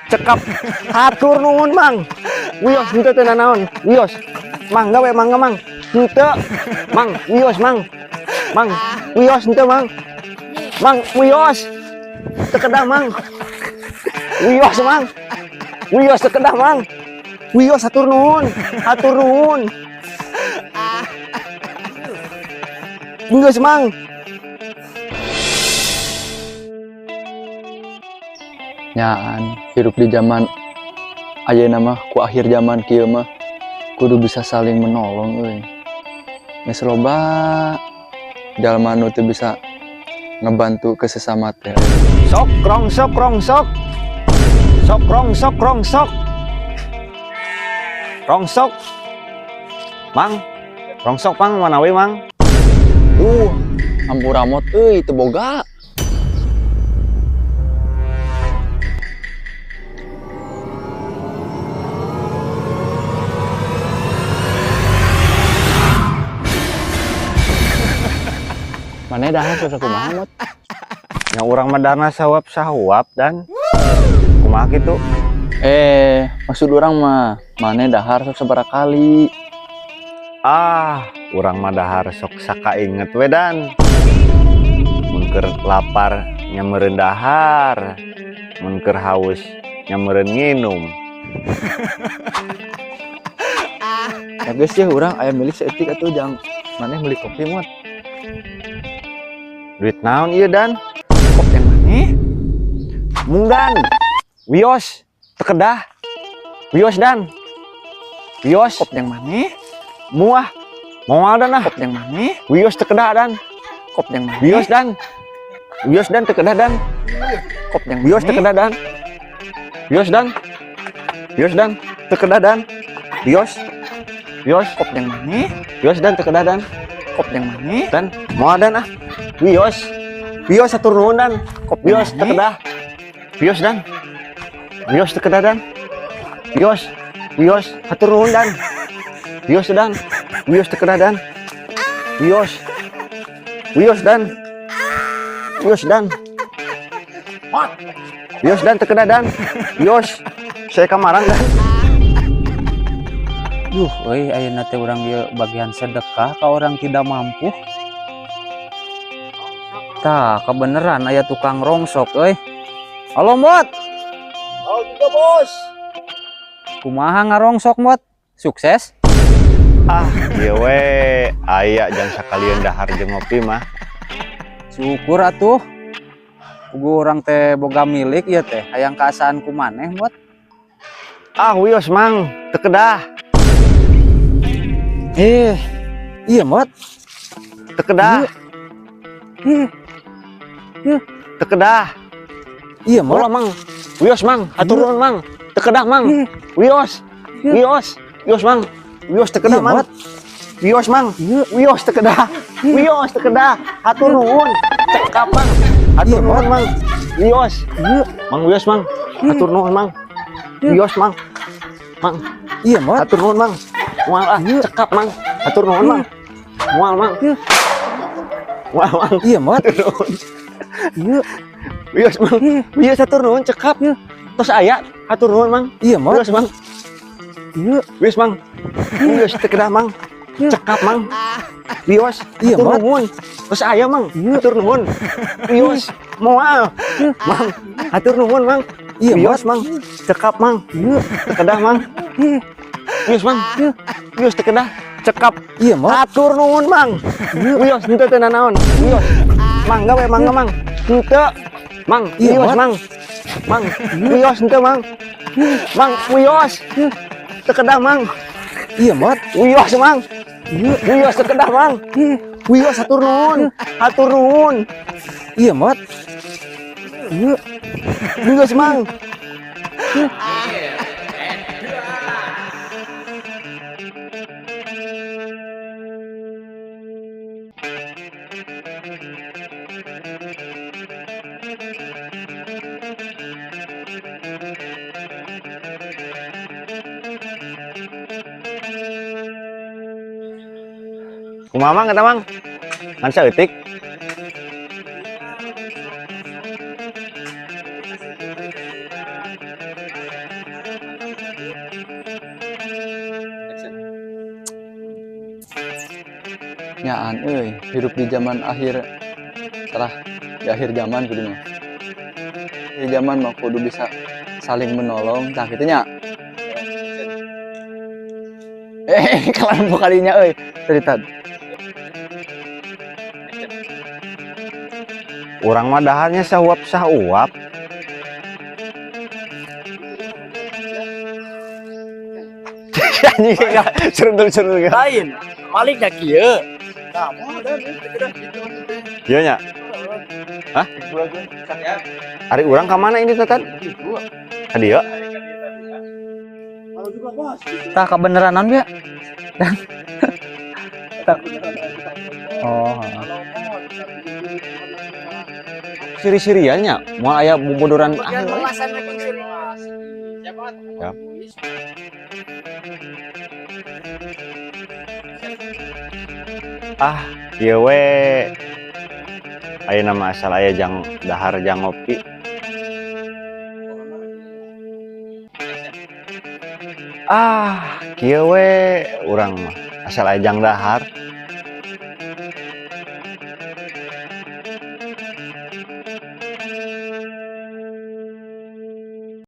cekap hatur nuhun mang wios henteu teu nanaon wios mangga we mangga mang henteu mang wios mang wios henteu mang wios teu kedah mang wios mang wios teu kedah mang wios hatur nuhun wios mang. Nyaan hidup di zaman ayeuna mah ku akhir zaman kieu mah kudu bisa saling menolong euy. Geus loba jalma nu teu bisa ngebantu ke sesama teh. Sok rongsok rongsok mang rongsok mang mana we mang Hampura mot euy teu boga. Mana dah susah kumaha mot? Yang urang mah dana sawap dan kumaha kitu? Maksud orang mah mana dahar sok sabaraha kali. Urang mah dahar sok sakainget we dan. Mun keur lapar nyameureun dahar, mun keur haus nyameureun nginum. Ya guys ya urang aya milik seetik atuh jang maneh meuli kopi mot. Duit naon ieu dan? Kop yang maneh? Mungdan. Wios teu kedah. Wios dan. Wios Kop yang maneh? Muah. Moal dan Kop yang maneh? Wios teu kedah dan. Kop yang maneh? Wios dan teu kedah dan. Kop yang Wios teu kedah dan. Wios dan teu kedah dan. Wios Kop yang maneh? Wios dan teu kedah dan. Kop yang maneh? Dan moal dan Wios hatur nuhun dan. Kop Wios teu kedah. Wios teu kedah dan. Wios hatur nuhun dan. Wios teu kedah dan. Wios teu kedah dan. Wios saya kamaran dan. Euy ayeuna teh urang ieu bagian sedekah ka orang tidak mampu. Tah, kebeneran aya tukang rongsok euy. Halo, Mot. Halo juga, Bos. Kumaha ngarongsok, Mot? Sukses? Ieu we aya jang sakalian dahar jeung ngopi mah. Syukur atuh. Ugu urang teh boga milik ieu teh, hayang kaasaan ku maneh, Mot. Wios mang, teu kedah. Iya, Mot. Teu kedah. Teu kedah. Iya, Mot. Ulah mang. Wios mang, hatur nuhun mang. Teu kedah mang. Wios mang. Wios teu kedah mang. Wios mang. Wios teu kedah. Hatur nuhun. Cekap mang. Hatur nuhun mang. Wios. Mang Wios mang. Hatur nuhun mang. Wios mang. Iya, Mot. Hatur nuhun mang. Moal cekap mang. Hatur nuhun mang. Moal mang. Iya, Mot. Iya. Wios mang. Wios hatur nuhun cekap. Tos aya hatur nuhun mang. Iya, Mot. Wios mang. Iya. Wios mang. Wios teu kedah mang. Cekap mang. Wios Iya, hatur Mot. nuhun. Tos aya mang. Hatur nuhun. Wios moal. Mang. Hatur nuhun mang. Iya, Wios mang. Cekap mang. Teu kedah mang. Wios mang. Wios teu kedah. Cekap. Iya, Mot. Hatur nuhun mang. Wios henteu teu nanaon. Wios. Mangga we mangga mang. Henteu. Mang. Iya, Wios Mot. mang. Wios henteu mang. Mang wios. Teu kedah mang. Iya, Mot. Wios mang. Wios teu kedah mang. Wios hatur nuhun. Iya, Mot. Wios mang. Kumaha mang eta mang? Ngan saeutik. Nyaan euy, hirup di zaman akhir setelah di akhir zaman kudu mah. Di zaman mah kudu bisa saling menolong, tah kitu nya. Kelan kalinya euy, cerita. Urang mah daharnya sahuap. Anjing serundul lain malik dah kieu Iya nya. Hah? Ari urang ka mana ini tetan? Ka dieu. Tah kebeneran ya? Oh, Siri-sirian nya, moal aya bobodoran Ya. Ieu we ayeuna mah asal aya jang dahar jang ngopi. Kieu we urang mah asal aya jang dahar